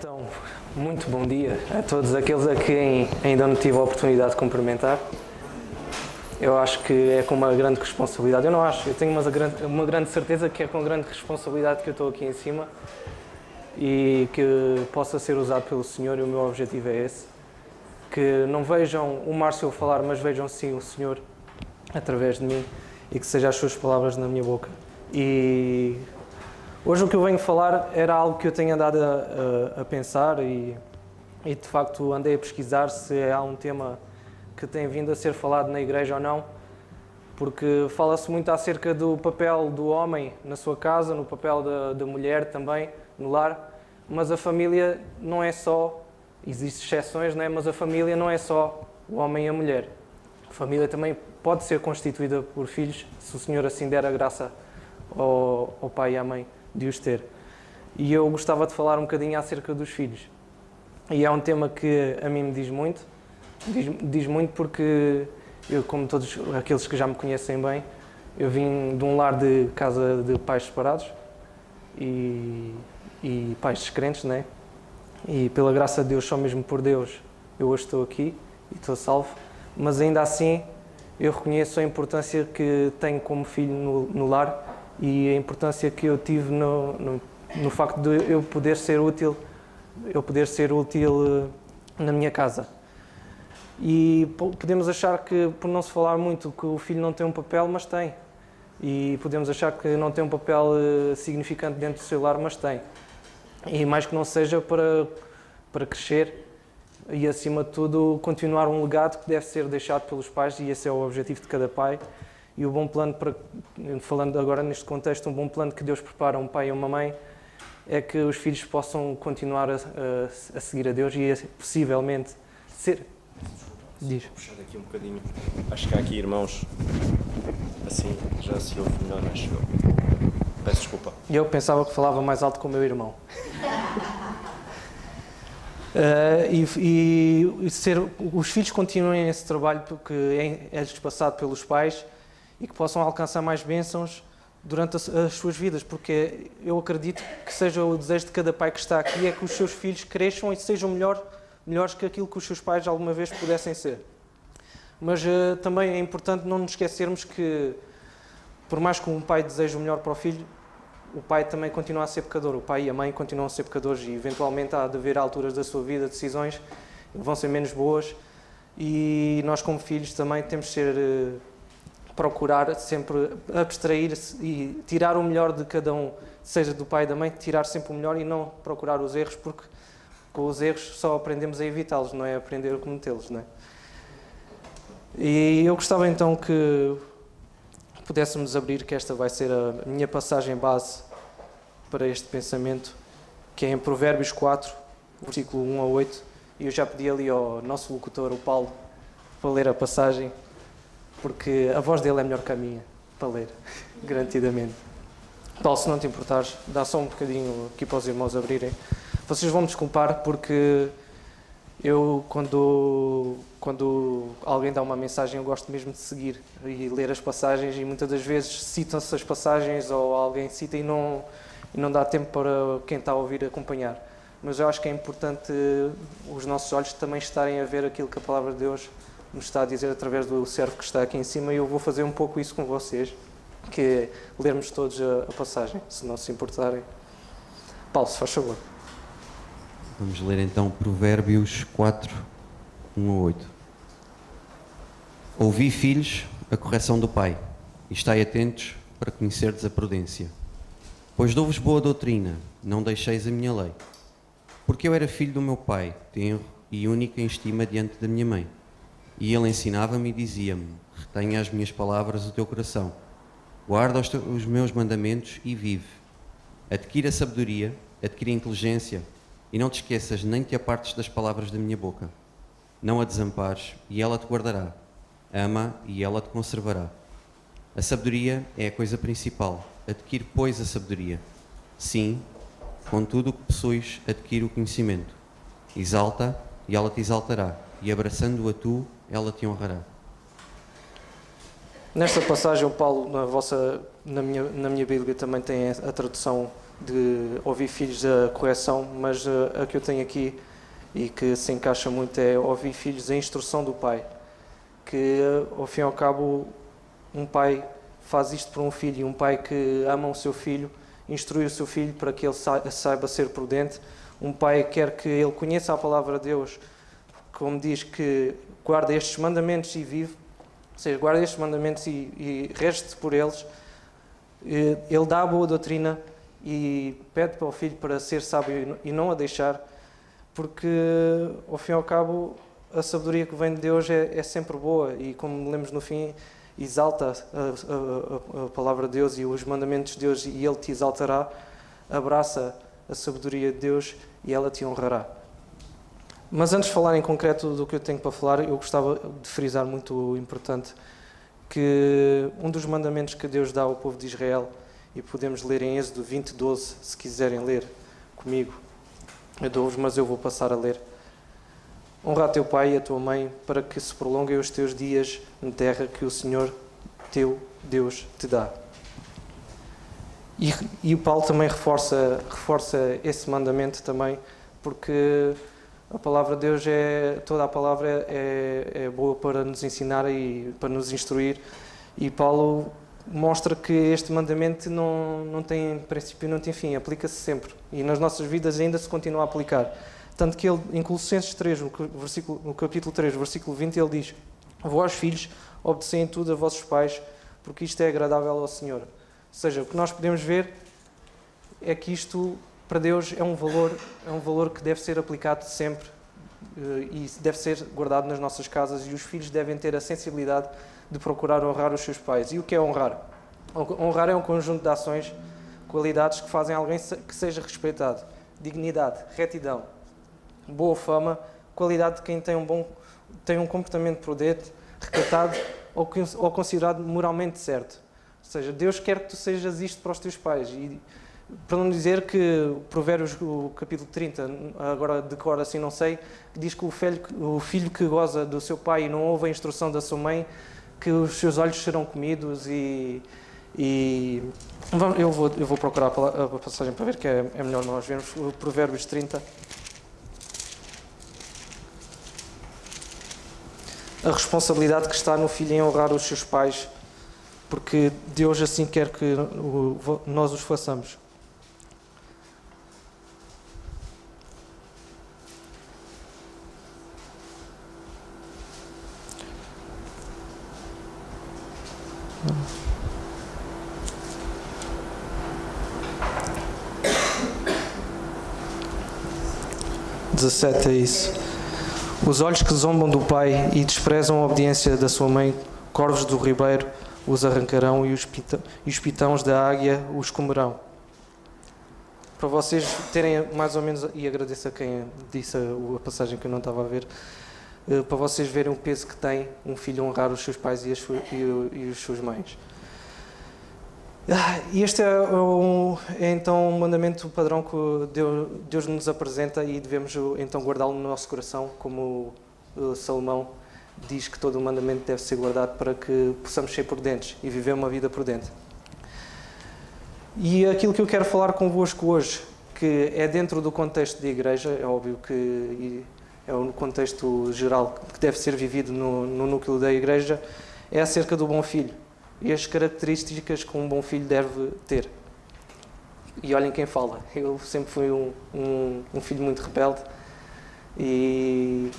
Então, muito bom dia a todos aqueles a quem ainda não tive a oportunidade de cumprimentar. Eu acho que é com uma grande responsabilidade. Eu não acho, eu tenho uma grande certeza que é com grande responsabilidade que eu estou aqui em cima e que possa ser usado pelo Senhor, e o meu objetivo é esse. Que não vejam o Márcio a falar, mas vejam sim o Senhor através de mim e que sejam as suas palavras na minha boca. E hoje o que eu venho falar era algo que eu tenho andado a pensar e de facto andei a pesquisar se há um tema que tem vindo a ser falado na igreja ou não, porque fala-se muito acerca do papel do homem na sua casa, no papel da mulher também no lar, mas a família não é só, existem exceções, não é? Mas a família não é só o homem e a mulher. A família também pode ser constituída por filhos, se o Senhor assim der a graça ao pai e à mãe de os ter. E eu gostava de falar um bocadinho acerca dos filhos. E é um tema que a mim me diz muito. Diz muito porque eu, como todos aqueles que já me conhecem bem, eu vim de um lar de casa de pais separados e pais descrentes, né? E pela graça de Deus, só mesmo por Deus, eu hoje estou aqui e estou salvo. Mas ainda assim, eu reconheço a importância que tenho como filho no lar e a importância que eu tive no facto de eu poder ser útil na minha casa. E podemos achar que, por não se falar muito, que o filho não tem um papel, mas tem. E podemos achar que não tem um papel significante dentro do seu lar, mas tem. E mais que não seja para crescer e, acima de tudo, continuar um legado que deve ser deixado pelos pais, e esse é o objetivo de cada pai. E o bom plano, falando agora neste contexto, um bom plano que Deus prepara a um pai e a uma mãe é que os filhos possam continuar a seguir a Deus e possivelmente ser... Diz. Vou puxar aqui um bocadinho. Acho que há aqui irmãos. Assim já se ouve melhor, acho eu. Peço desculpa. Eu pensava que falava mais alto com o meu irmão. Os filhos continuem esse trabalho porque é-lhes passado pelos pais e que possam alcançar mais bênçãos durante as suas vidas, porque eu acredito que seja o desejo de cada pai que está aqui, é que os seus filhos cresçam e sejam melhores que aquilo que os seus pais alguma vez pudessem ser. Mas também é importante não nos esquecermos que, por mais que um pai deseje o melhor para o filho, o pai também continua a ser pecador, o pai e a mãe continuam a ser pecadores e eventualmente há de haver alturas da sua vida decisões que vão ser menos boas, e nós como filhos também temos de ser... procurar sempre abstrair-se e tirar o melhor de cada um, seja do pai e da mãe, tirar sempre o melhor e não procurar os erros, porque com os erros só aprendemos a evitá-los, não é aprender a cometê-los, não é? E eu gostava então que pudéssemos abrir, que esta vai ser a minha passagem base para este pensamento, que é em Provérbios 4, versículo 1 a 8, e eu já pedi ali ao nosso locutor, o Paulo, para ler a passagem, porque a voz dele é melhor que a minha, para ler, garantidamente. Paulo, se não te importares, dá só um bocadinho aqui para os irmãos abrirem. Vocês vão me desculpar porque eu, quando alguém dá uma mensagem, eu gosto mesmo de seguir e ler as passagens, e muitas das vezes citam-se as passagens ou alguém cita e não dá tempo para quem está a ouvir acompanhar. Mas eu acho que é importante os nossos olhos também estarem a ver aquilo que a Palavra de Deus nos está a dizer através do servo que está aqui em cima, e eu vou fazer um pouco isso com vocês, que é lermos todos a passagem, se não se importarem. Paulo, se faz favor. Vamos ler então Provérbios 4, 1 a 8. Ouvi, filhos, a correção do pai, e estai atentos para conhecerdes a prudência. Pois dou-vos boa doutrina, não deixeis a minha lei. Porque eu era filho do meu pai, tenro e único em estima diante da minha mãe. E ele ensinava-me e dizia-me: retenha as minhas palavras do teu coração, guarda os meus mandamentos e vive. Adquire a sabedoria, adquire a inteligência, e não te esqueças nem te apartes das palavras da minha boca. Não a desampares, e ela te guardará. Ama, e ela te conservará. A sabedoria é a coisa principal. Adquire, pois, a sabedoria. Sim, com tudo o que possuis, adquire o conhecimento. Exalta, e ela te exaltará, e abraçando-a tu, ela te honrará. Nesta passagem, o Paulo, na minha Bíblia, também tem a tradução de ouvir filhos da correção, mas a que eu tenho aqui e que se encaixa muito é ouvir filhos a instrução do pai, que ao fim e ao cabo um pai faz isto por um filho, e um pai que ama o seu filho instrui o seu filho para que ele saiba ser prudente. Um pai quer que ele conheça a palavra de Deus, como diz que guarda estes mandamentos e vive, ou seja, guarda estes mandamentos e rege-se por eles. Ele dá a boa doutrina e pede para o filho para ser sábio e não a deixar, porque ao fim e ao cabo a sabedoria que vem de Deus é sempre boa, e como lemos no fim, exalta a palavra de Deus e os mandamentos de Deus, e Ele te exaltará. Abraça a sabedoria de Deus e ela te honrará. Mas antes de falar em concreto do que eu tenho para falar, eu gostava de frisar muito importante que um dos mandamentos que Deus dá ao povo de Israel, e podemos ler em Êxodo 20:12, se quiserem ler comigo, eu dou-vos, mas eu vou passar a ler. Honra a teu pai e a tua mãe, para que se prolonguem os teus dias na terra que o Senhor teu Deus te dá. E o Paulo também reforça esse mandamento também, porque a palavra de Deus toda a palavra é boa para nos ensinar e para nos instruir, e Paulo mostra que este mandamento não tem princípio, não tem fim, aplica-se sempre, e nas nossas vidas ainda se continua a aplicar. Tanto que ele, em Colossenses 3, no capítulo 3, versículo 20, ele diz: vós, filhos, obedecei em tudo a vossos pais, porque isto é agradável ao Senhor. Ou seja, o que nós podemos ver é que isto, para Deus, é um valor que deve ser aplicado sempre e deve ser guardado nas nossas casas, e os filhos devem ter a sensibilidade de procurar honrar os seus pais. E o que é honrar? Honrar é um conjunto de ações, qualidades que fazem alguém que seja respeitado. Dignidade, retidão, boa fama, qualidade de quem tem um comportamento prudente, recatado ou considerado moralmente certo. Ou seja, Deus quer que tu sejas isto para os teus pais. E para não dizer que Provérbios, o capítulo 30, agora de cor assim não sei, diz que o filho que goza do seu pai e não ouve a instrução da sua mãe, que os seus olhos serão comidos. Eu vou procurar a passagem para ver, que é melhor nós vermos o Provérbios 30. A responsabilidade que está no filho em honrar os seus pais, porque Deus assim quer que nós os façamos. (17) é isso. Os olhos que zombam do pai e desprezam a obediência da sua mãe, corvos do ribeiro os arrancarão, e os pitãos da águia os comerão. Para vocês terem mais ou menos, e agradeço a quem disse a passagem que eu não estava a ver, para vocês verem o peso que tem um filho honrar os seus pais e as suas mães. E este é então um mandamento padrão que Deus nos apresenta, e devemos então guardá-lo no nosso coração, como Salomão diz que todo o mandamento deve ser guardado para que possamos ser prudentes e viver uma vida prudente. E aquilo que eu quero falar convosco hoje, que é dentro do contexto da igreja, é óbvio que é um contexto geral que deve ser vivido no núcleo da igreja, é acerca do bom filho e as características que um bom filho deve ter. E olhem quem fala. Eu sempre fui um filho muito rebelde e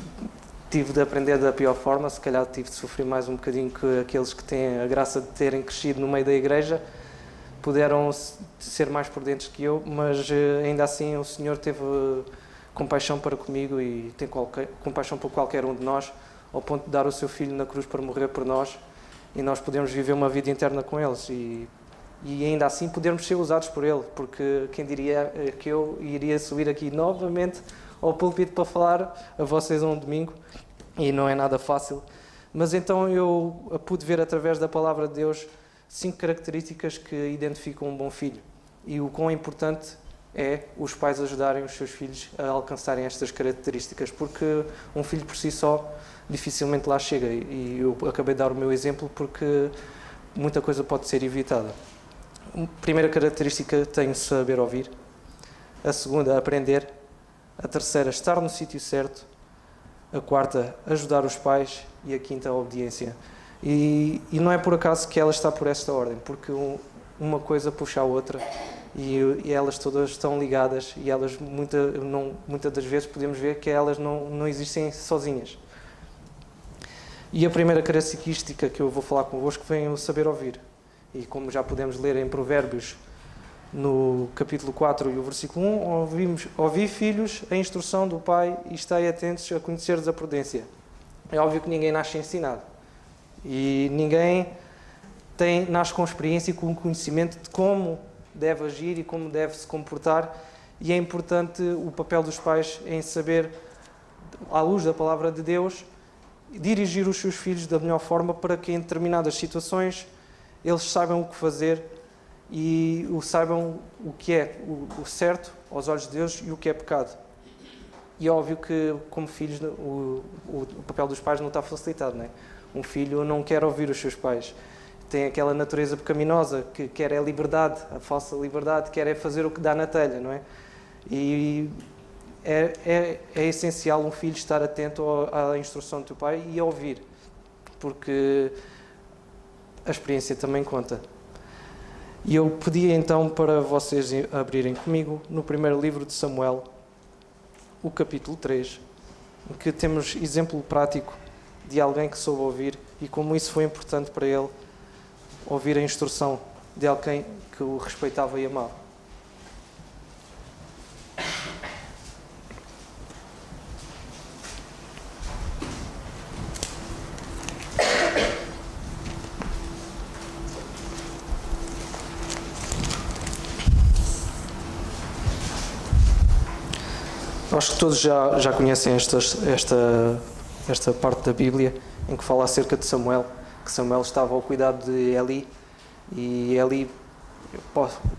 tive de aprender da pior forma. Se calhar tive de sofrer mais um bocadinho que aqueles que têm a graça de terem crescido no meio da igreja. Puderam ser mais prudentes que eu, mas ainda assim o Senhor teve compaixão para comigo e tem compaixão por qualquer um de nós, ao ponto de dar o seu filho na cruz para morrer por nós, e nós podemos viver uma vida interna com eles e ainda assim podermos ser usados por Ele, porque quem diria que eu iria subir aqui novamente ao púlpito para falar a vocês um domingo, e não é nada fácil. Mas então eu pude ver através da palavra de Deus 5 características que identificam um bom filho, e o quão importante é os pais ajudarem os seus filhos a alcançarem estas características, porque um filho por si só dificilmente lá chega, e eu acabei de dar o meu exemplo porque muita coisa pode ser evitada. A primeira característica tem saber ouvir. A segunda, aprender. A terceira, estar no sítio certo. A quarta, ajudar os pais. E a quinta, a obediência. E não é por acaso que ela está por esta ordem, porque uma coisa puxa a outra e elas todas estão ligadas e elas muitas das vezes podemos ver que elas não existem sozinhas. E a primeira característica que eu vou falar convosco vem o saber ouvir. E como já podemos ler em Provérbios, no capítulo 4 e o versículo 1, ouvi filhos a instrução do pai e estai atentos a conheceres a prudência. É óbvio que ninguém nasce ensinado. E ninguém nasce com experiência e com conhecimento de como deve agir e como deve se comportar. E é importante o papel dos pais em saber, à luz da palavra de Deus, dirigir os seus filhos da melhor forma para que em determinadas situações eles saibam o que fazer e saibam o que é o certo aos olhos de Deus e o que é pecado. E é óbvio que, como filhos, o papel dos pais não está facilitado, não é? Um filho não quer ouvir os seus pais. Tem aquela natureza pecaminosa que quer a liberdade, a falsa liberdade, quer fazer o que dá na telha, não é? E é essencial um filho estar atento à instrução do teu pai e a ouvir, porque a experiência também conta. E eu pedia então para vocês abrirem comigo no primeiro livro de Samuel, o capítulo 3, em que temos exemplo prático de alguém que soube ouvir e como isso foi importante para ele, ouvir a instrução de alguém que o respeitava e amava. Acho que todos já conhecem esta parte da Bíblia em que fala acerca de Samuel, que Samuel estava ao cuidado de Eli, e Eli,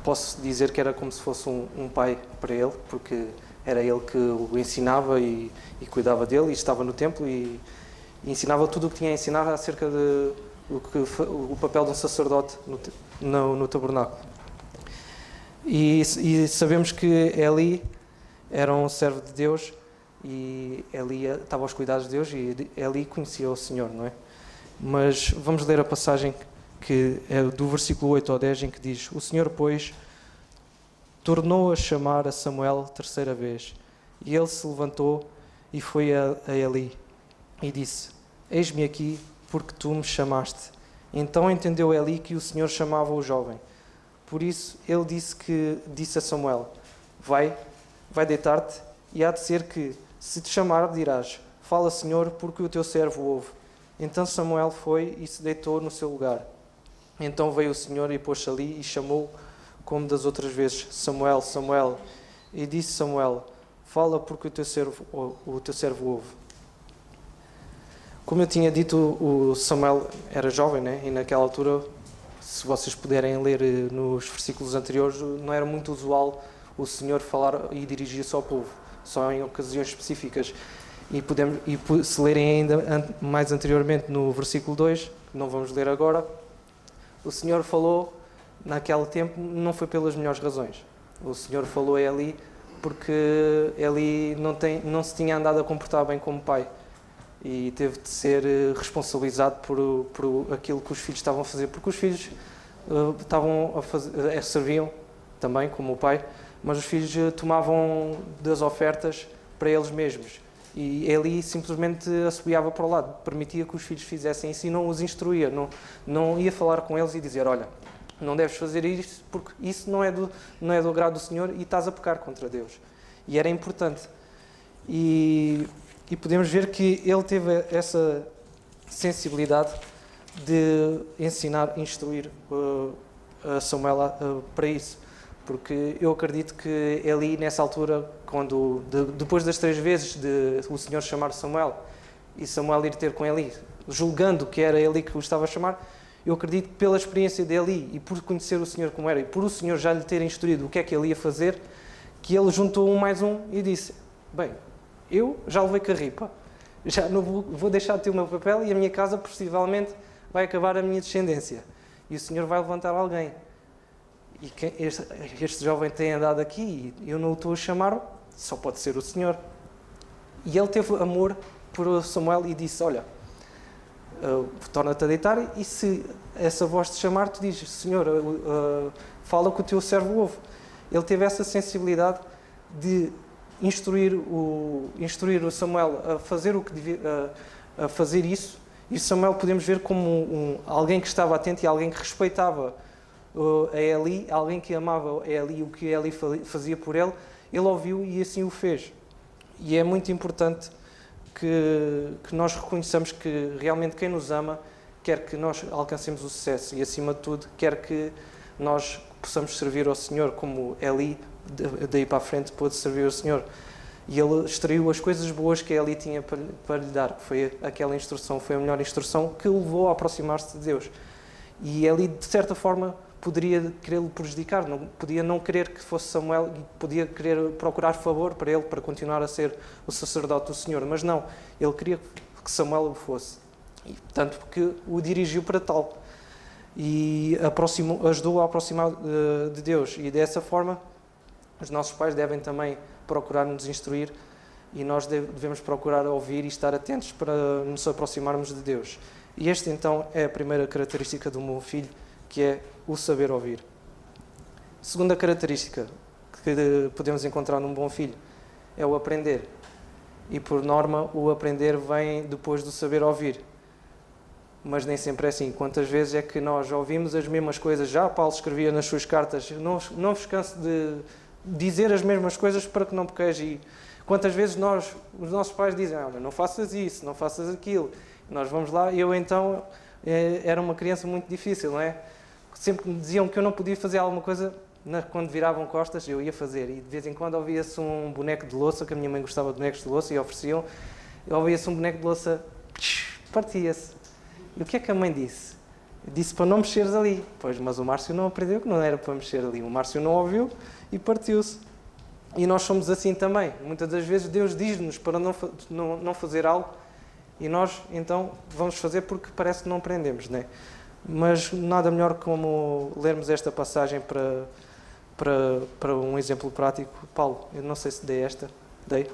posso dizer que era como se fosse um pai para ele, porque era ele que o ensinava e cuidava dele, e estava no templo e ensinava tudo o que tinha a ensinar acerca o papel de um sacerdote no tabernáculo. E sabemos que Eli era um servo de Deus e Eli estava aos cuidados de Deus e Eli conhecia o Senhor, não é? Mas vamos ler a passagem que é do versículo 8 ao 10, em que diz: O Senhor, pois, tornou a chamar a Samuel terceira vez, e ele se levantou e foi a Eli e disse: Eis-me aqui, porque tu me chamaste. Então entendeu Eli que o Senhor chamava o jovem. Por isso ele disse a Samuel: Vai deitar-te, e há de ser que, se te chamar, dirás: Fala, Senhor, porque o teu servo ouve. Então Samuel foi e se deitou no seu lugar. Então veio o Senhor e pôs-se ali e chamou, como das outras vezes: Samuel, Samuel. E disse Samuel: Fala, porque o teu servo ouve. Como eu tinha dito, o Samuel era jovem, né? E naquela altura, se vocês puderem ler nos versículos anteriores, não era muito usual o Senhor falar e dirigir-se ao povo, só em ocasiões específicas. E se lerem ainda mais anteriormente no versículo 2, que não vamos ler agora, o Senhor falou, naquele tempo, não foi pelas melhores razões. O Senhor falou a Eli porque Eli não se tinha andado a comportar bem como pai e teve de ser responsabilizado por aquilo que os filhos estavam a fazer, porque os filhos serviam também como o pai, mas os filhos tomavam das ofertas para eles mesmos. E Eli simplesmente assobiava para o lado, permitia que os filhos fizessem isso e não os instruía, não ia falar com eles e dizer: olha, não deves fazer isso porque isso não é do agrado do Senhor e estás a pecar contra Deus. E era importante. E podemos ver que ele teve essa sensibilidade de ensinar, instruir a Samuel para isso. Porque eu acredito que Eli, nessa altura, depois das 3 vezes de o Senhor chamar Samuel e Samuel ir ter com Eli, julgando que era Eli que o estava a chamar, eu acredito que pela experiência de Eli e por conhecer o Senhor como era e por o Senhor já lhe ter instruído o que é que ele ia fazer, que ele juntou 1 mais 1 e disse: bem, eu já levei carripa, já não vou deixar de ter o meu papel e a minha casa possivelmente vai acabar a minha descendência e o Senhor vai levantar alguém. e este jovem tem andado aqui e eu não o estou a chamar, só pode ser o Senhor. E ele teve amor por Samuel e disse, olha, torna-te a deitar e se essa voz te chamar, tu dizes, Senhor, fala que o teu servo ouve. Ele teve essa sensibilidade de instruir o Samuel a fazer o que devia, a fazer isso, e Samuel podemos ver como alguém que estava atento e alguém que respeitava a Eli, alguém que amava a Eli e o que Eli fazia por ele, ele ouviu e assim o fez. E é muito importante que nós reconheçamos que realmente quem nos ama quer que nós alcancemos o sucesso e, acima de tudo, quer que nós possamos servir ao Senhor, como Eli, daí para a frente, pôde servir ao Senhor. E ele extraiu as coisas boas que Eli tinha para lhe dar, que foi aquela instrução, foi a melhor instrução que o levou a aproximar-se de Deus. E Eli, de certa forma, poderia querer-lhe prejudicar, podia não querer que fosse Samuel e podia querer procurar favor para ele, para continuar a ser o sacerdote do Senhor, mas não, ele queria que Samuel o fosse, e tanto que o dirigiu para tal, e ajudou a aproximar de Deus, e dessa forma os nossos pais devem também procurar nos instruir, e nós devemos procurar ouvir e estar atentos para nos aproximarmos de Deus. E esta então é a primeira característica do meu filho, que é o saber ouvir. Segunda característica que podemos encontrar num bom filho é o aprender. E por norma o aprender vem depois do saber ouvir. Mas nem sempre é assim. Quantas vezes é que nós ouvimos as mesmas coisas? Já Paulo escrevia nas suas cartas, não vos canso de dizer as mesmas coisas para que não pequeis. E quantas vezes os nossos pais dizem, olha, não faças isso, não faças aquilo. Nós vamos lá, eu então era uma criança muito difícil, não é? Sempre que me diziam que eu não podia fazer alguma coisa, quando viravam costas, eu ia fazer. E de vez em quando ouvia-se um boneco de louça, que a minha mãe gostava de bonecos de louça e ofereciam, ouvia-se um boneco de louça, partia-se. E o que é que a mãe disse? Disse para não mexeres ali. Pois, mas o Márcio não aprendeu que não era para mexer ali. O Márcio não ouviu e partiu-se. E nós somos assim também. Muitas das vezes Deus diz-nos para não fazer algo e nós, então, vamos fazer porque parece que não aprendemos, não é? Mas nada melhor como lermos esta passagem para um exemplo prático. Paulo, eu não sei se dei esta. Dei.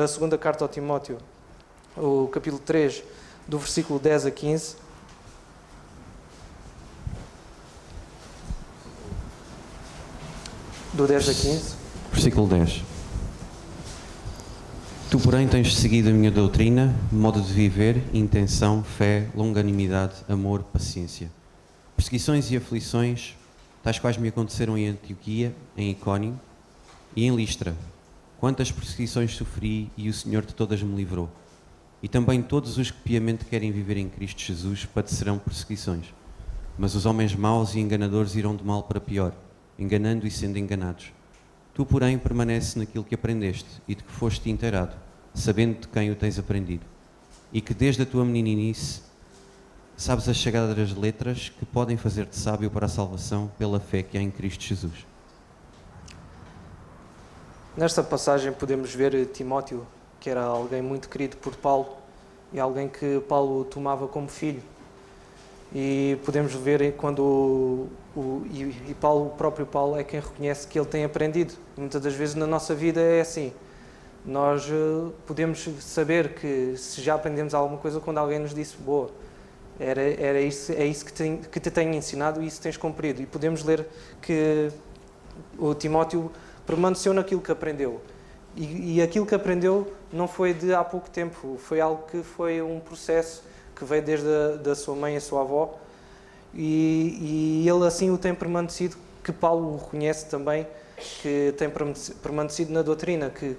A segunda carta ao Timóteo, o capítulo 3, do versículo 10 a 15. Do 10 a 15. Versículo 10. Tu, porém, tens seguido a minha doutrina, modo de viver, intenção, fé, longanimidade, amor, paciência. Perseguições e aflições, tais quais me aconteceram em Antioquia, em Icónio e em Listra. Quantas perseguições sofri e o Senhor de todas me livrou. E também todos os que piamente querem viver em Cristo Jesus padecerão perseguições. Mas os homens maus e enganadores irão de mal para pior, enganando e sendo enganados. Tu, porém, permanece naquilo que aprendeste e de que foste inteirado, sabendo de quem o tens aprendido, e que desde a tua meninice sabes a chegada das letras que podem fazer-te sábio para a salvação pela fé que há em Cristo Jesus. Nesta passagem podemos ver Timóteo, que era alguém muito querido por Paulo e alguém que Paulo tomava como filho. E podemos ver quando o próprio Paulo é quem reconhece que ele tem aprendido. E muitas das vezes na nossa vida é assim. Nós podemos saber que se já aprendemos alguma coisa quando alguém nos disse, boa, é isso que te tenho ensinado e isso tens cumprido. E podemos ler que o Timóteo permaneceu naquilo que aprendeu. E aquilo que aprendeu não foi de há pouco tempo, foi algo que foi um processo que veio desde da sua mãe e a sua avó, e ele assim o tem permanecido, que Paulo o reconhece também, que tem permanecido na doutrina, que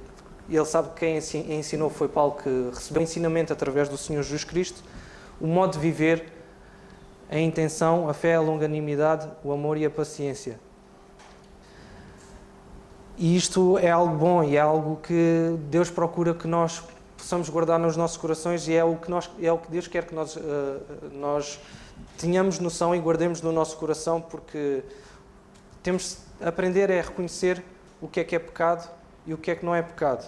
ele sabe que quem ensinou foi Paulo, que recebeu ensinamento através do Senhor Jesus Cristo, o modo de viver, a intenção, a fé, a longanimidade, o amor e a paciência. E isto é algo bom e é algo que Deus procura que nós possamos guardar nos nossos corações e é o que Deus quer que nós tenhamos noção e guardemos no nosso coração, porque temos de aprender a reconhecer o que é pecado e o que não é pecado.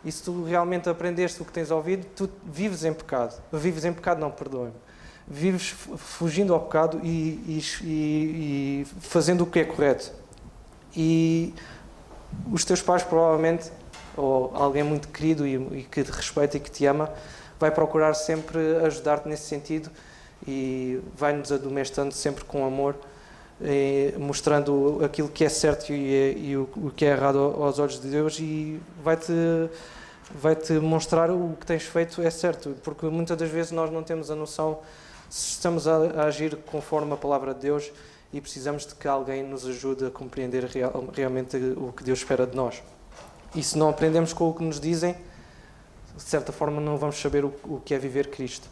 E se tu realmente aprendeste o que tens ouvido, tu vives em pecado. Vives em pecado, não, perdoe-me. vives fugindo ao pecado e fazendo o que é correto. E os teus pais provavelmente, ou alguém muito querido e que te respeita e que te ama, vai procurar sempre ajudar-te nesse sentido e vai-nos admoestando sempre com amor, mostrando aquilo que é certo e o que é errado aos olhos de Deus, e vai-te mostrar o que tens feito é certo, porque muitas das vezes nós não temos a noção se estamos a agir conforme a palavra de Deus, e precisamos de que alguém nos ajude a compreender realmente o que Deus espera de nós. E se não aprendemos com o que nos dizem, de certa forma não vamos saber o que é viver Cristo.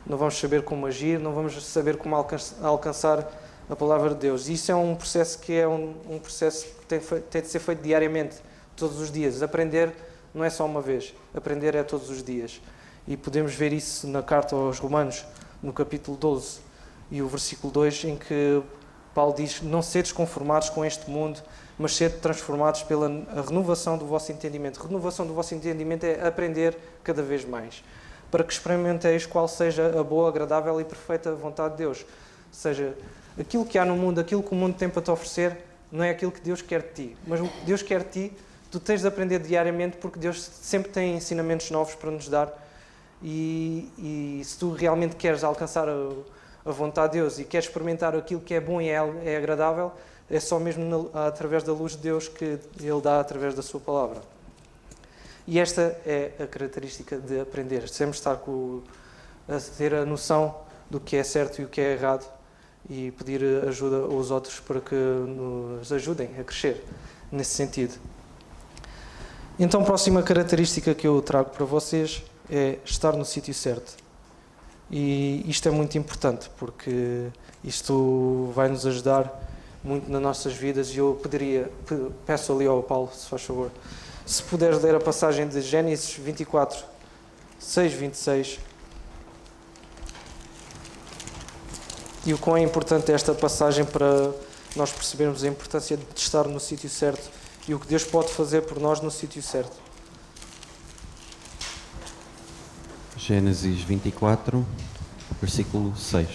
Não vamos saber como agir, não vamos saber como alcançar a palavra de Deus. E isso é um processo que é um processo que tem de ser feito diariamente, todos os dias. Aprender não é só uma vez, aprender é todos os dias. E podemos ver isso na carta aos Romanos, no capítulo 12 e o versículo 2, em que Paulo diz: não sedes conformados com este mundo, mas sede transformados pela renovação do vosso entendimento. A renovação do vosso entendimento é aprender cada vez mais, para que experimenteis qual seja a boa, agradável e perfeita vontade de Deus. Ou seja, aquilo que há no mundo, aquilo que o mundo tem para te oferecer, não é aquilo que Deus quer de ti. Mas o que Deus quer de ti, tu tens de aprender diariamente, porque Deus sempre tem ensinamentos novos para nos dar. E se tu realmente queres alcançar a vontade de Deus e queres experimentar aquilo que é bom e é agradável, é só mesmo através da luz de Deus que Ele dá através da sua palavra. E esta é a característica de aprender. Sempre estar a ter a noção do que é certo e o que é errado, e pedir ajuda aos outros para que nos ajudem a crescer nesse sentido. Então, a próxima característica que eu trago para vocês é estar no sítio certo. E isto é muito importante, porque isto vai nos ajudar muito nas nossas vidas, e eu peço ali ao Paulo, se faz favor, se puderes ler a passagem de Gênesis 24, 6-26, e o quão é importante esta passagem para nós percebermos a importância de estar no sítio certo e o que Deus pode fazer por nós no sítio certo. Gênesis 24, versículo 6.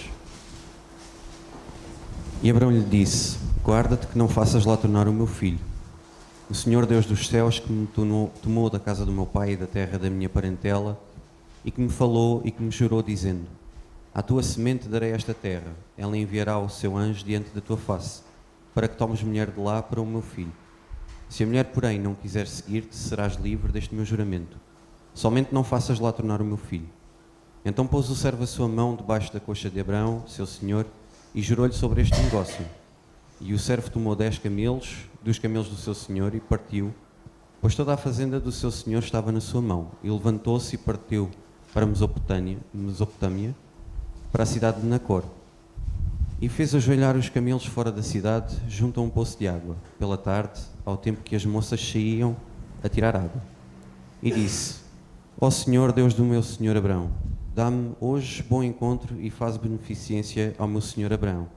E Abraão lhe disse: guarda-te que não faças lá tornar o meu filho. O Senhor Deus dos céus, que me tomou da casa do meu pai e da terra da minha parentela, e que me falou e que me jurou, dizendo: à tua semente darei esta terra, ela enviará o seu anjo diante da tua face, para que tomes mulher de lá para o meu filho. Se a mulher, porém, não quiser seguir-te, serás livre deste meu juramento. Somente não faças lá tornar o meu filho. Então pôs o servo a sua mão debaixo da coxa de Abraão, seu senhor, e jurou-lhe sobre este negócio. E o servo tomou 10 camelos, dos camelos do seu senhor, e partiu, pois toda a fazenda do seu senhor estava na sua mão. E levantou-se e partiu para Mesopotâmia, para a cidade de Nacor. E fez ajoelhar os camelos fora da cidade, junto a um poço de água, pela tarde, ao tempo que as moças saíam a tirar água. E disse: ó Senhor, Deus do meu senhor Abraão, dá-me hoje bom encontro e faz beneficência ao meu senhor Abraão.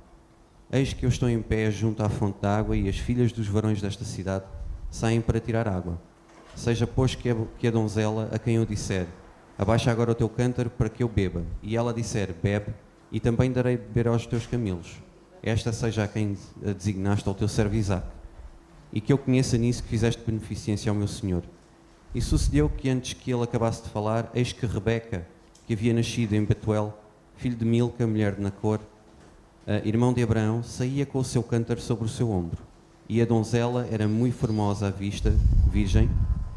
Eis que eu estou em pé junto à fonte de água, e as filhas dos varões desta cidade saem para tirar água. Seja, pois, que a donzela, a quem eu disser: abaixa agora o teu cântaro para que eu beba, e ela disser: bebe, e também darei de beber aos teus camelos. Esta seja a quem a designaste ao teu servo Isaque, e que eu conheça nisso que fizeste beneficência ao meu senhor. E sucedeu que, antes que ele acabasse de falar, eis que Rebeca, que havia nascido em Betuel, filho de Milca, mulher de Nacor, irmão de Abraão, saía com o seu cântaro sobre o seu ombro. E a donzela era muito formosa à vista, virgem,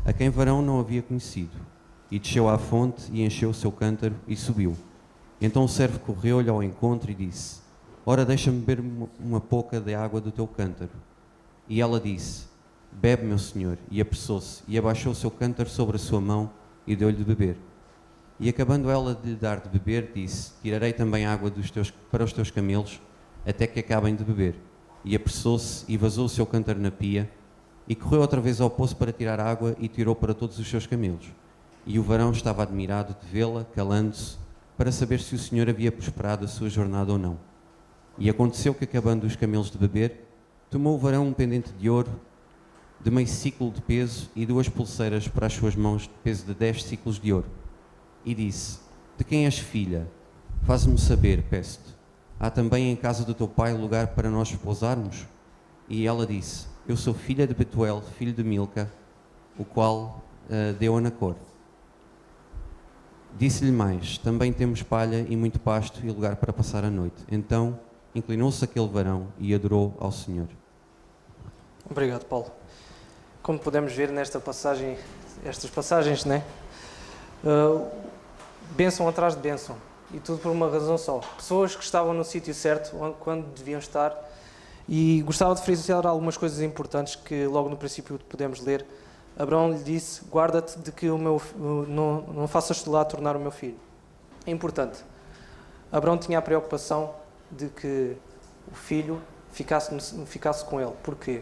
a quem varão não havia conhecido. E desceu à fonte e encheu o seu cântaro e subiu. Então o servo correu-lhe ao encontro e disse: ora, deixa-me beber uma pouca de água do teu cântaro. E ela disse: bebe, meu senhor. E apressou-se e abaixou o seu cântaro sobre a sua mão e deu-lhe de beber. E acabando ela de lhe dar de beber, disse: tirarei também água para os teus camelos, até que acabem de beber. E apressou-se e vazou o seu cântaro na pia, e correu outra vez ao poço para tirar água, e tirou para todos os seus camelos. E o varão estava admirado de vê-la, calando-se, para saber se o senhor havia prosperado a sua jornada ou não. E aconteceu que, acabando os camelos de beber, tomou o varão um pendente de ouro, de meio ciclo de peso, e 2 pulseiras para as suas mãos, de peso de 10 ciclos de ouro. E disse: de quem és filha? Faz-me saber, peço-te, há também em casa do teu pai lugar para nós pousarmos? E ela disse, eu sou filha de Betuel, filho de Milca, o qual deu a Nacor. Disse-lhe mais, também temos palha e muito pasto e lugar para passar a noite. Então inclinou-se aquele varão e adorou ao Senhor. Obrigado, Paulo. Como podemos ver nesta passagem, estas passagens, né? Bênção atrás de bênção. E tudo por uma razão só. Pessoas que estavam no sítio certo, quando deviam estar. E gostava de frisar algumas coisas importantes que logo no princípio podemos ler. Abraão lhe disse, guarda-te de que não faças de lá tornar o meu filho. É importante. Abraão tinha a preocupação de que o filho ficasse com ele. Porquê?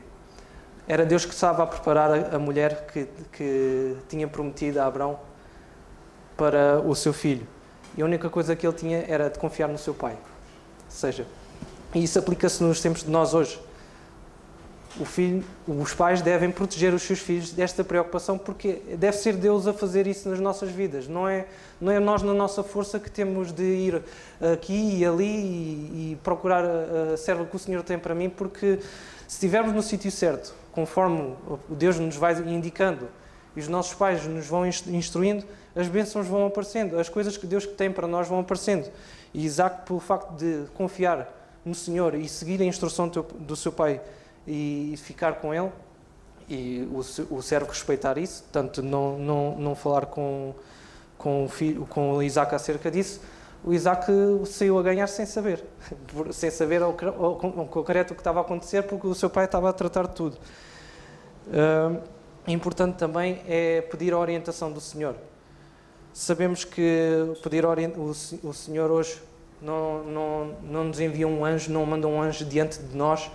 Era Deus que estava a preparar a mulher que tinha prometido a Abraão para o seu filho. E a única coisa que ele tinha era de confiar no seu pai. Ou seja, e isso aplica-se nos tempos de nós hoje. Os pais devem proteger os seus filhos desta preocupação, porque deve ser Deus a fazer isso nas nossas vidas. Não é nós, na nossa força, que temos de ir aqui e ali e procurar a serva que o Senhor tem para mim, porque se estivermos no sítio certo, conforme o Deus nos vai indicando e os nossos pais nos vão instruindo, as bênçãos vão aparecendo, as coisas que Deus tem para nós vão aparecendo. E Isaac, pelo facto de confiar no Senhor e seguir a instrução do seu pai e ficar com ele, e o servo respeitar isso, tanto não falar com Isaac acerca disso, o Isaac saiu a ganhar sem saber o concreto que estava a acontecer, porque o seu pai estava a tratar de tudo. Importante também é pedir a orientação do Senhor. Sabemos que o Senhor hoje não nos envia um anjo, não manda um anjo diante de nós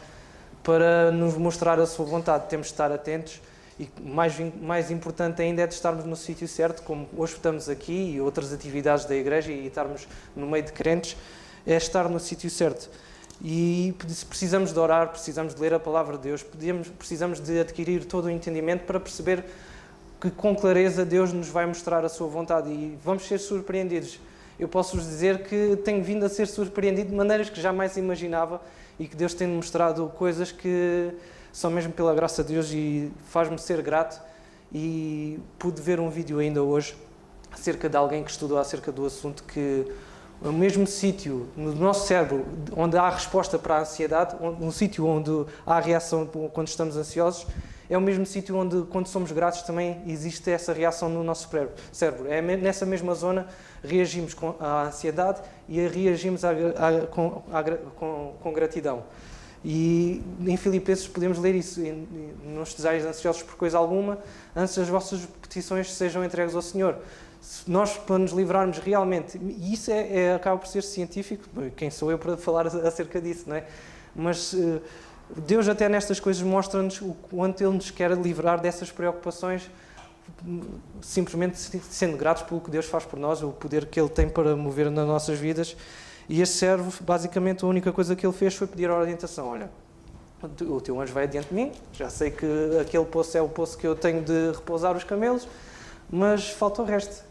para nos mostrar a sua vontade. Temos de estar atentos e mais importante ainda é de estarmos no sítio certo, como hoje estamos aqui e outras atividades da igreja e estarmos no meio de crentes, é estar no sítio certo. E precisamos de orar, precisamos de ler a palavra de Deus, precisamos de adquirir todo o entendimento para perceber que com clareza Deus nos vai mostrar a sua vontade e vamos ser surpreendidos. Eu posso-vos dizer que tenho vindo a ser surpreendido de maneiras que jamais imaginava e que Deus tem-me mostrado coisas que são mesmo pela graça de Deus e faz-me ser grato. E pude ver um vídeo ainda hoje acerca de alguém que estudou acerca do assunto, que o mesmo sítio no nosso cérebro onde há a resposta para a ansiedade, um sítio onde há a reação quando estamos ansiosos, é o mesmo sítio onde, quando somos gratos, também existe essa reação no nosso cérebro. É nessa mesma zona reagimos à ansiedade e reagimos com gratidão. E em Filipenses podemos ler isso, não estejais ansiosos por coisa alguma, antes as vossas petições sejam entregues ao Senhor. Nós, para nos livrarmos realmente, e isso acaba por ser científico, quem sou eu para falar acerca disso, não é? Mas Deus até nestas coisas mostra-nos o quanto Ele nos quer livrar dessas preocupações, simplesmente sendo gratos pelo que Deus faz por nós, o poder que Ele tem para mover nas nossas vidas. E este servo, basicamente, a única coisa que ele fez foi pedir a orientação. Olha, o teu anjo vai adiante de mim, já sei que aquele poço é o poço que eu tenho de repousar os camelos, mas falta o resto.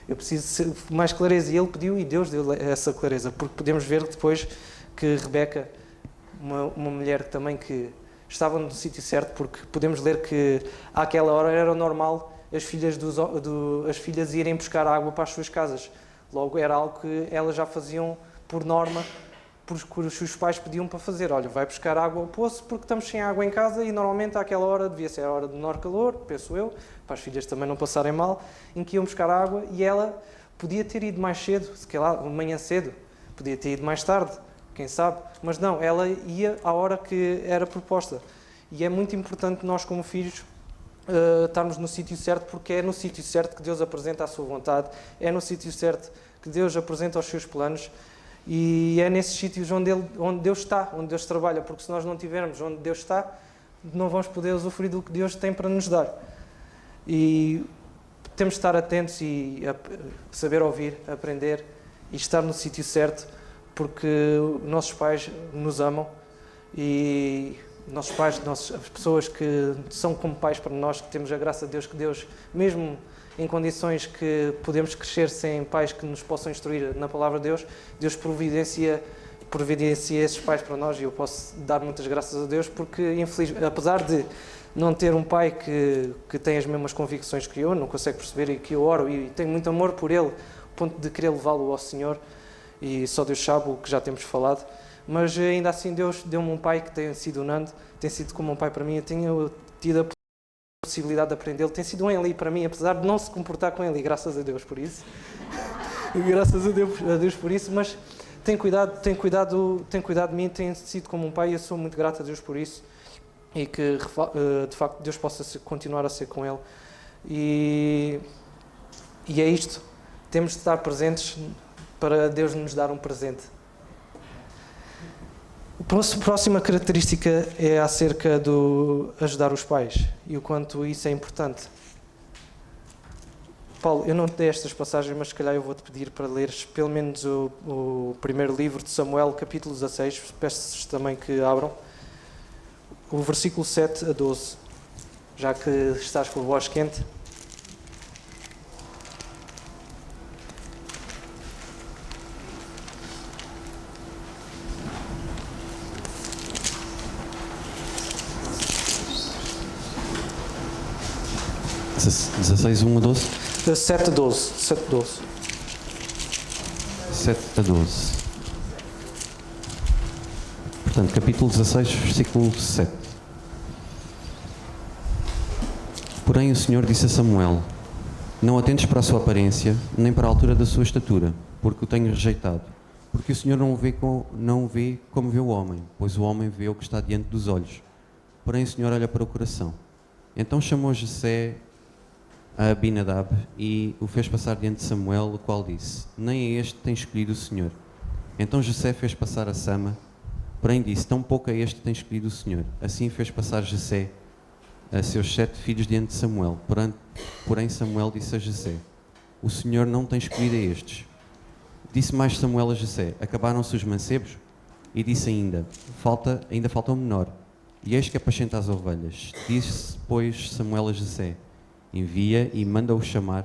Eu preciso de mais clareza. E ele pediu e Deus deu essa clareza, porque podemos ver depois que Rebeca, uma mulher também que estava no sítio certo, porque podemos ler que àquela hora era normal as filhas irem buscar água para as suas casas. Logo era algo que elas já faziam por norma, porque os seus pais pediam para fazer. Olha, vai buscar água ao poço porque estamos sem água em casa e normalmente àquela hora devia ser a hora do menor calor, penso eu, para as filhas também não passarem mal, em que iam buscar água e ela podia ter ido mais cedo, se calhar de manhã cedo, podia ter ido mais tarde, quem sabe, mas não, ela ia à hora que era proposta. E é muito importante nós como filhos estarmos no sítio certo, porque é no sítio certo que Deus apresenta a sua vontade, é no sítio certo que Deus apresenta os seus planos e é nesses sítios onde Deus está, onde Deus trabalha, porque se nós não estivermos onde Deus está, não vamos poder usufruir do que Deus tem para nos dar. E temos de estar atentos e saber ouvir, aprender e estar no sítio certo, porque nossos pais nos amam e nossos pais, as pessoas que são como pais para nós, que temos a graça de Deus, que Deus, mesmo em condições que podemos crescer sem pais que nos possam instruir na palavra de Deus, Deus providencia esses pais para nós, e eu posso dar muitas graças a Deus porque, apesar de não ter um pai que tem as mesmas convicções que eu, não consegue perceber, e que eu oro e tenho muito amor por ele, ao ponto de querer levá-lo ao Senhor, e só Deus sabe o que já temos falado, mas ainda assim Deus deu-me um pai que tem sido o Nando, tem sido como um pai para mim. Eu tenho tido a possibilidade de aprender, ele tem sido um Eli para mim, apesar de não se comportar com Eli, graças a Deus por isso, graças a Deus por isso, mas tem cuidado de mim, tem sido como um pai, e eu sou muito grato a Deus por isso, e que de facto Deus possa continuar a ser com ele, e é isto, temos de estar presentes para Deus nos dar um presente. A próxima característica é acerca do ajudar os pais e o quanto isso é importante. Paulo, eu não te dei estas passagens, mas se calhar eu vou-te pedir para leres pelo menos o primeiro livro de Samuel, capítulo 16, peço-vos também que abram, o versículo 7 a 12, já que estás com a voz quente. Dezesseis, 16, 1 a 12? 7 a 12. 7 a 12. 7 a 12. Portanto, capítulo 16, versículo 7. Porém o Senhor disse a Samuel: não atentes para a sua aparência, nem para a altura da sua estatura, porque o tenho rejeitado. Porque o Senhor não o vê como vê o homem, pois o homem vê o que está diante dos olhos. Porém o Senhor olha para o coração. Então chamou Jessé a Abinadab e o fez passar diante de Samuel, o qual disse: nem a este tem escolhido o Senhor. Então Jessé fez passar a Sama, porém disse: tão pouco a este tem escolhido o Senhor. Assim fez passar Jessé a seus 7 filhos diante de Samuel. Porém Samuel disse a Jessé: o Senhor não tem escolhido a estes. Disse mais Samuel a Jessé: acabaram-se os mancebos? E disse ainda falta um menor, e eis que apacenta as ovelhas. Disse, pois, Samuel a Jessé: envia e manda-o chamar,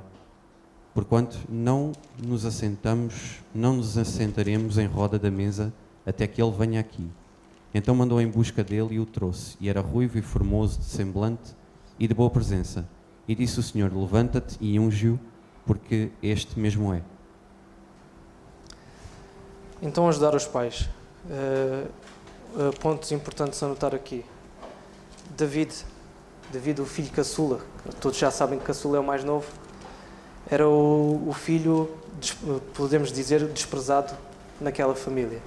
porquanto não nos assentaremos em roda da mesa até que ele venha aqui. Então mandou em busca dele e o trouxe, e era ruivo e formoso de semblante e de boa presença. E disse o Senhor: levanta-te e unge-o, porque este mesmo é. Então, ajudar os pais. Pontos importantes a notar aqui. David, o filho caçula, todos já sabem que caçula é o mais novo, era o filho, podemos dizer, desprezado naquela família.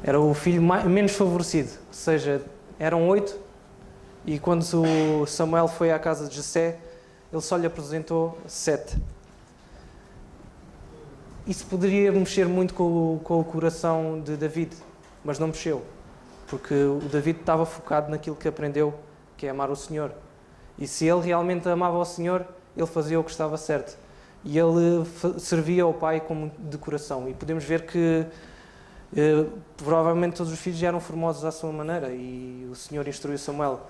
Era o filho menos favorecido, ou seja, eram 8, e quando o Samuel foi à casa de Jessé, ele só lhe apresentou 7. Isso poderia mexer muito com o coração de David, mas não mexeu, porque o David estava focado naquilo que aprendeu, que é amar o Senhor. E se ele realmente amava o Senhor, ele fazia o que estava certo. E ele servia ao pai como de coração. E podemos ver que provavelmente todos os filhos eram formosos à sua maneira, e o Senhor instruiu Samuel: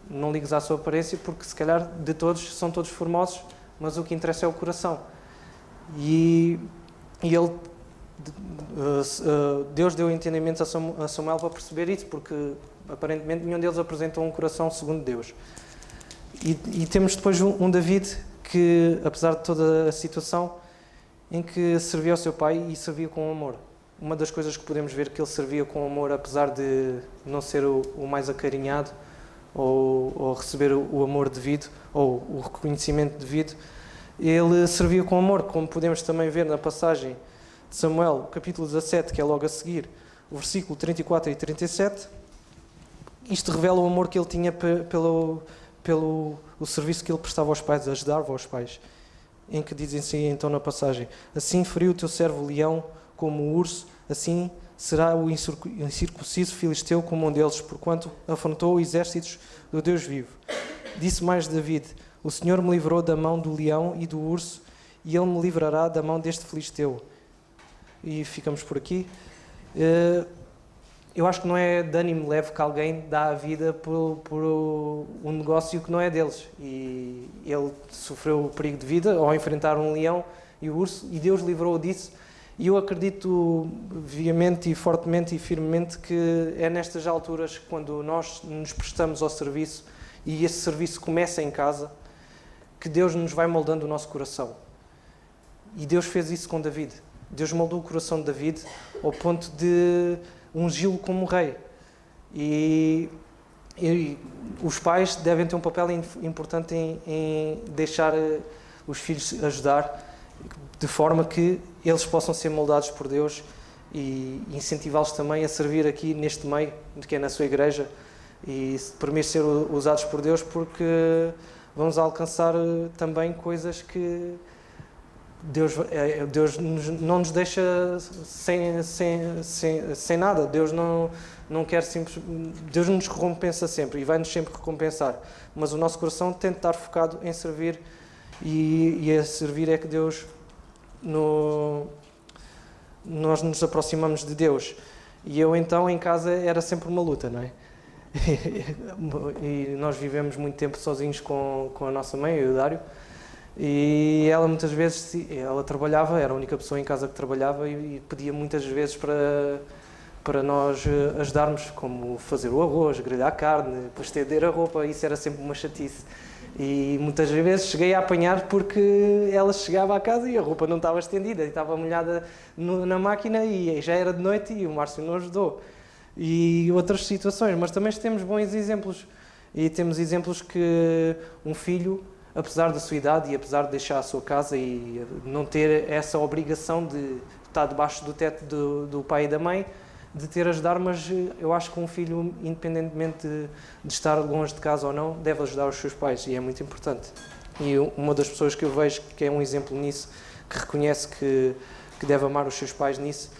não ligues à sua aparência, porque se calhar de todos são todos formosos, mas o que interessa é o coração. E Deus deu entendimento a Samuel para perceber isso, porque aparentemente nenhum deles apresentou um coração segundo Deus. E temos depois um David que, apesar de toda a situação, em que servia ao seu pai e servia com amor. Uma das coisas que podemos ver que ele servia com amor, apesar de não ser o mais acarinhado ou receber o amor devido ou o reconhecimento devido, ele servia com amor, como podemos também ver na passagem de Samuel, capítulo 17, que é logo a seguir, o versículo 34 e 37. Isto revela o amor que ele tinha pelo serviço que ele prestava aos pais, ajudava aos pais, em que dizem assim então na passagem: assim feriu o teu servo leão como o urso, assim será o incircunciso filisteu como um deles, porquanto afrontou exércitos do Deus vivo. Disse mais David: o Senhor me livrou da mão do leão e do urso, e ele me livrará da mão deste filisteu. E ficamos por aqui. eu acho que não é de ânimo leve que alguém dá a vida por um negócio que não é deles. E ele sofreu o perigo de vida ao enfrentar um leão e o urso, e Deus livrou-o disso. E eu acredito veemente e fortemente e firmemente que é nestas alturas, quando nós nos prestamos ao serviço e esse serviço começa em casa, que Deus nos vai moldando o nosso coração. E Deus fez isso com David. Deus moldou o coração de David ao ponto de ungí-lo como rei. E os pais devem ter um papel importante em deixar os filhos ajudar, de forma que eles possam ser moldados por Deus e incentivá-los também a servir aqui neste meio, que é na sua igreja, e permitir ser usados por Deus, porque vamos alcançar também coisas que Deus não nos deixa sem nada. Deus não quer Deus nos recompensa sempre e vai-nos sempre recompensar. Mas o nosso coração tem de estar focado em servir, e a servir é que nós nos aproximamos de Deus. E eu então em casa era sempre uma luta, não é? E nós vivemos muito tempo sozinhos com a nossa mãe, eu e o Dário. E ela muitas vezes, ela trabalhava, era a única pessoa em casa que trabalhava, e pedia muitas vezes para nós ajudarmos, como fazer o arroz, grelhar a carne, depois estender a roupa. Isso era sempre uma chatice. E muitas vezes cheguei a apanhar porque ela chegava à casa e a roupa não estava estendida, e estava molhada na máquina, e já era de noite e o Márcio não ajudou. E outras situações, mas também temos bons exemplos. E temos exemplos que um filho, apesar da sua idade e apesar de deixar a sua casa e não ter essa obrigação de estar debaixo do teto do pai e da mãe, de ter a ajudar, mas eu acho que um filho, independentemente de estar longe de casa ou não, deve ajudar os seus pais, e é muito importante. E uma das pessoas que eu vejo que é um exemplo nisso, que reconhece que deve amar os seus pais nisso,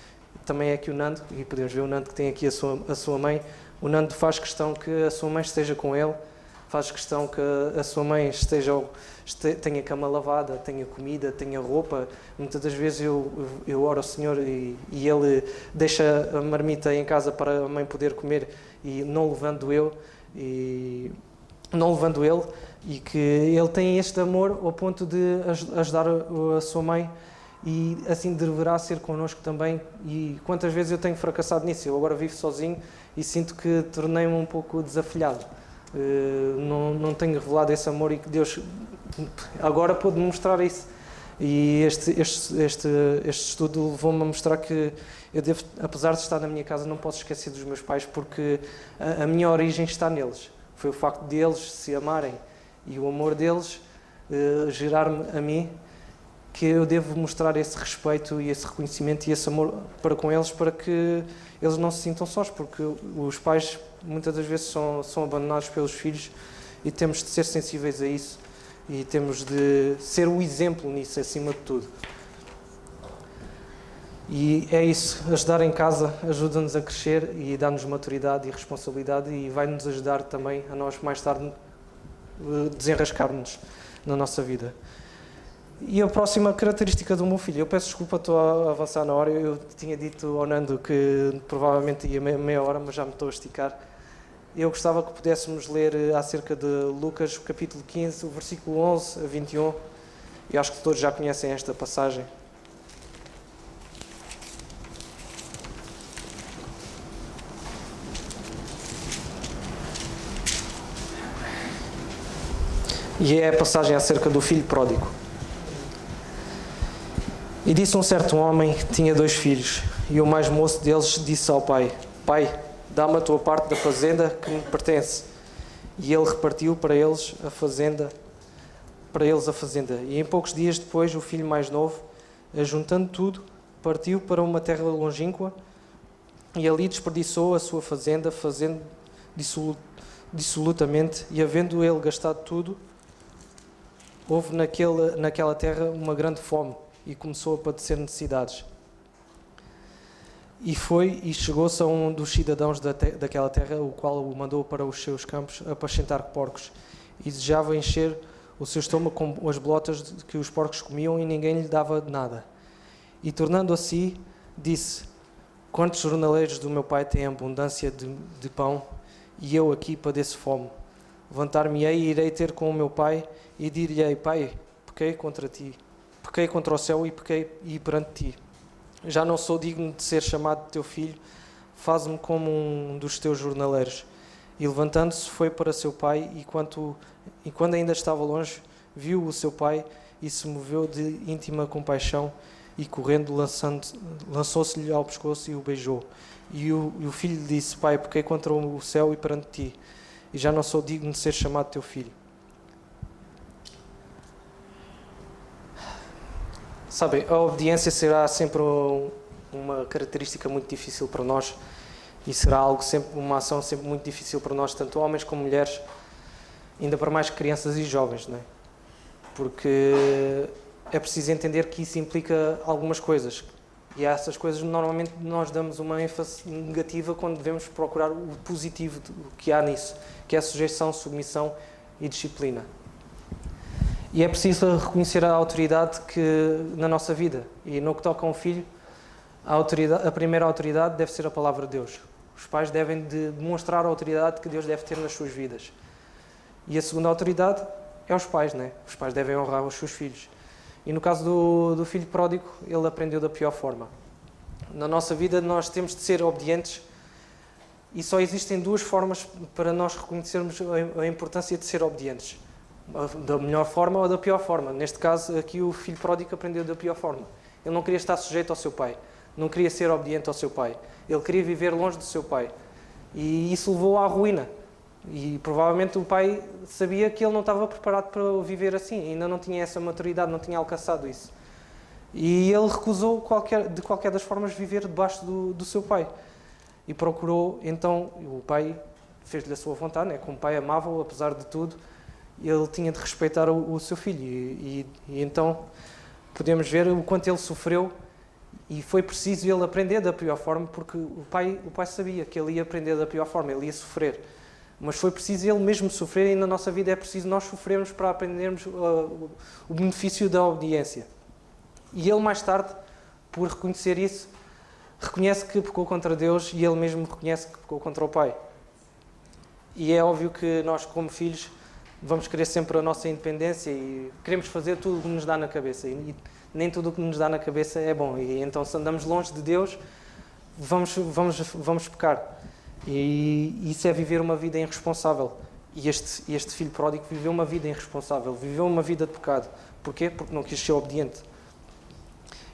também é aqui o Nando, e podemos ver o Nando que tem aqui a sua mãe. O Nando faz questão que a sua mãe esteja com ele, faz questão que a sua mãe tenha cama lavada, tenha comida, tenha roupa. Muitas das vezes eu oro ao Senhor e Ele deixa a marmita em casa para a mãe poder comer, e não levando Ele, e que Ele tem este amor ao ponto de ajudar a sua mãe, e assim deverá ser connosco também. E quantas vezes eu tenho fracassado nisso. Eu agora vivo sozinho e sinto que tornei-me um pouco desafilhado. Não tenho revelado esse amor, e que Deus agora pôde mostrar isso. E este estudo levou-me a mostrar que eu devo, apesar de estar na minha casa, não posso esquecer dos meus pais, porque a minha origem está neles. Foi o facto de eles se amarem e o amor deles gerar-me a mim, que eu devo mostrar esse respeito e esse reconhecimento e esse amor para com eles, para que eles não se sintam sós, porque os pais muitas das vezes são abandonados pelos filhos, e temos de ser sensíveis a isso, e temos de ser o exemplo nisso, acima de tudo. E é isso, ajudar em casa ajuda-nos a crescer e dá-nos maturidade e responsabilidade, e vai-nos ajudar também a nós mais tarde desenrascar-nos na nossa vida. E a próxima característica do meu filho, eu peço desculpa, estou a avançar na hora, eu tinha dito ao Nando que provavelmente ia meia hora, mas já me estou a esticar. Eu gostava que pudéssemos ler acerca de Lucas, capítulo 15, o versículo 11 a 21, e acho que todos já conhecem esta passagem. E é a passagem acerca do filho pródigo. E disse um certo homem que tinha 2 filhos, e o mais moço deles disse ao pai: Pai, dá-me a tua parte da fazenda que me pertence. E ele repartiu para eles a fazenda. E em poucos dias depois, o filho mais novo, ajuntando tudo, partiu para uma terra longínqua, e ali desperdiçou a sua fazenda, fazendo dissolutamente, e havendo ele gastado tudo, houve naquela terra uma grande fome, e começou a padecer necessidades. E foi e chegou-se a um dos cidadãos daquela terra, o qual o mandou para os seus campos apacentar porcos, e desejava encher o seu estômago com as bolotas que os porcos comiam, e ninguém lhe dava nada. E tornando a si, disse: Quantos jornaleiros do meu pai têm abundância de pão, e eu aqui padeço fome? Levantar-me-ei e irei ter com o meu pai, e dir-lhe-ei: Pai, pequei contra ti, pequei contra o céu e pequei perante ti. Já não sou digno de ser chamado teu filho, faz-me como um dos teus jornaleiros. E levantando-se foi para seu pai, e quando ainda estava longe, viu o seu pai e se moveu de íntima compaixão, e correndo lançou-se-lhe ao pescoço e o beijou. E o filho lhe disse: Pai, pequei contra o céu e perante ti, e já não sou digno de ser chamado teu filho. Sabem, a obediência será sempre uma característica muito difícil para nós, e será uma ação sempre muito difícil para nós, tanto homens como mulheres, ainda para mais crianças e jovens, não é? Porque é preciso entender que isso implica algumas coisas, e a essas coisas normalmente nós damos uma ênfase negativa quando devemos procurar o positivo que há nisso, que é a sujeição, submissão e disciplina. E é preciso reconhecer a autoridade na nossa vida, e no que toca a um filho, a primeira autoridade deve ser a palavra de Deus. Os pais devem demonstrar a autoridade que Deus deve ter nas suas vidas. E a segunda autoridade é os pais, não é? Os pais devem honrar os seus filhos. E no caso do filho pródigo, ele aprendeu da pior forma. Na nossa vida nós temos de ser obedientes, e só existem duas formas para nós reconhecermos a importância de ser obedientes. Da melhor forma ou da pior forma. Neste caso, aqui o filho pródigo aprendeu da pior forma. Ele não queria estar sujeito ao seu pai, não queria ser obediente ao seu pai. Ele queria viver longe do seu pai. E isso levou à ruína. E provavelmente o pai sabia que ele não estava preparado para viver assim, ainda não tinha essa maturidade, não tinha alcançado isso. E ele recusou de qualquer das formas viver debaixo do seu pai. E procurou, então, o pai fez-lhe a sua vontade, né? Como o pai amava-o, apesar de tudo, ele tinha de respeitar o seu filho. E então podemos ver o quanto ele sofreu, e foi preciso ele aprender da pior forma, porque o pai sabia que ele ia aprender da pior forma, ele ia sofrer. Mas foi preciso ele mesmo sofrer, e na nossa vida é preciso nós sofrermos para aprendermos o benefício da obediência. E ele mais tarde, por reconhecer isso, reconhece que pecou contra Deus, e ele mesmo reconhece que pecou contra o Pai. E é óbvio que nós, como filhos, vamos querer sempre a nossa independência e queremos fazer tudo o que nos dá na cabeça. E nem tudo o que nos dá na cabeça é bom. E então, se andamos longe de Deus, vamos pecar. E isso é viver uma vida irresponsável. E este filho pródigo viveu uma vida irresponsável, viveu uma vida de pecado. Porquê? Porque não quis ser obediente.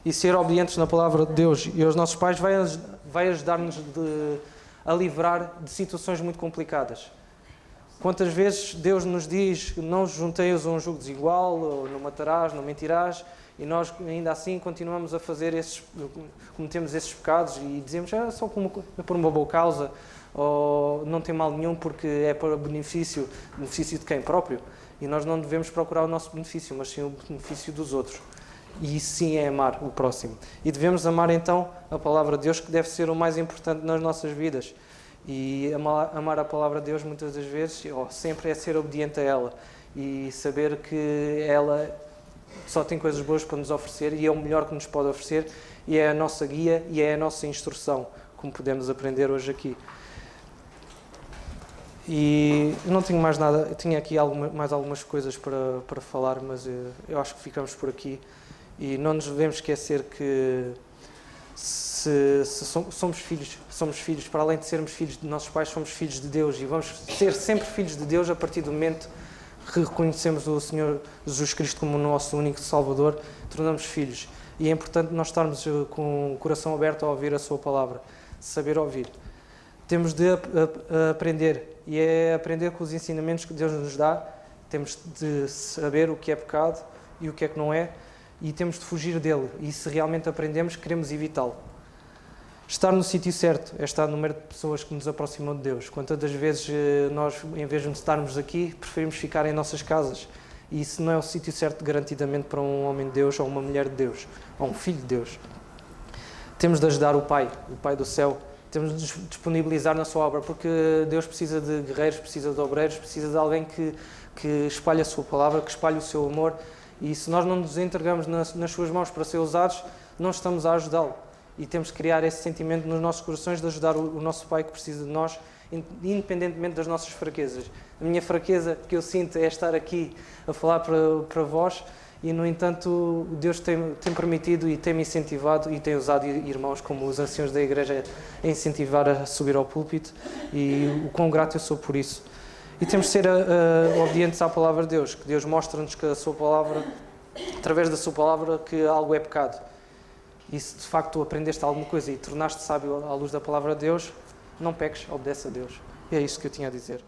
E ser obedientes na palavra de Deus e aos nossos pais vai ajudar-nos a livrar de situações muito complicadas. Quantas vezes Deus nos diz: não junteis a um jugo desigual, ou não matarás, não mentirás, e nós ainda assim continuamos a cometemos esses pecados e dizemos: só por uma boa causa, ou não tem mal nenhum porque é para benefício de quem próprio. E nós não devemos procurar o nosso benefício, mas sim o benefício dos outros. E isso sim é amar o próximo. E devemos amar então a palavra de Deus, que deve ser o mais importante nas nossas vidas. E amar a palavra de Deus muitas das vezes, ou sempre, é ser obediente a ela e saber que ela só tem coisas boas para nos oferecer, e é o melhor que nos pode oferecer, e é a nossa guia e é a nossa instrução, como podemos aprender hoje aqui. E eu não tenho mais nada, eu tinha aqui mais algumas coisas para falar, mas eu acho que ficamos por aqui. E não nos devemos esquecer que se somos filhos, para além de sermos filhos de nossos pais, somos filhos de Deus, e vamos ser sempre filhos de Deus a partir do momento que reconhecemos o Senhor Jesus Cristo como o nosso único Salvador, tornamos filhos. E é importante nós estarmos com o coração aberto a ouvir a sua palavra, saber ouvir. Temos de aprender, e é aprender com os ensinamentos que Deus nos dá. Temos de saber o que é pecado e o que é que não é, e temos de fugir dele, e se realmente aprendemos, queremos evitá-lo. Estar no sítio certo é estar no meio de pessoas que nos aproximam de Deus. Quantas das vezes nós, em vez de estarmos aqui, preferimos ficar em nossas casas, e isso não é o sítio certo garantidamente para um homem de Deus, ou uma mulher de Deus, ou um filho de Deus. Temos de ajudar o Pai do céu, temos de nos disponibilizar na sua obra, porque Deus precisa de guerreiros, precisa de obreiros, precisa de alguém que espalhe a sua palavra, que espalhe o seu amor. E se nós não nos entregamos nas suas mãos para ser usados, não estamos a ajudá-lo. E temos que criar esse sentimento nos nossos corações de ajudar o nosso Pai que precisa de nós, independentemente das nossas fraquezas. A minha fraqueza que eu sinto é estar aqui a falar para vós e, no entanto, Deus tem permitido e tem-me incentivado e tem usado irmãos como os anciãos da igreja a incentivar a subir ao púlpito, e o quão grato eu sou por isso. E temos de ser obedientes à palavra de Deus, que Deus mostra-nos que a sua palavra, através da sua palavra, que algo é pecado. E se de facto tu aprendeste alguma coisa e tornaste sábio à luz da palavra de Deus, não peques, obedece a Deus. E é isso que eu tinha a dizer.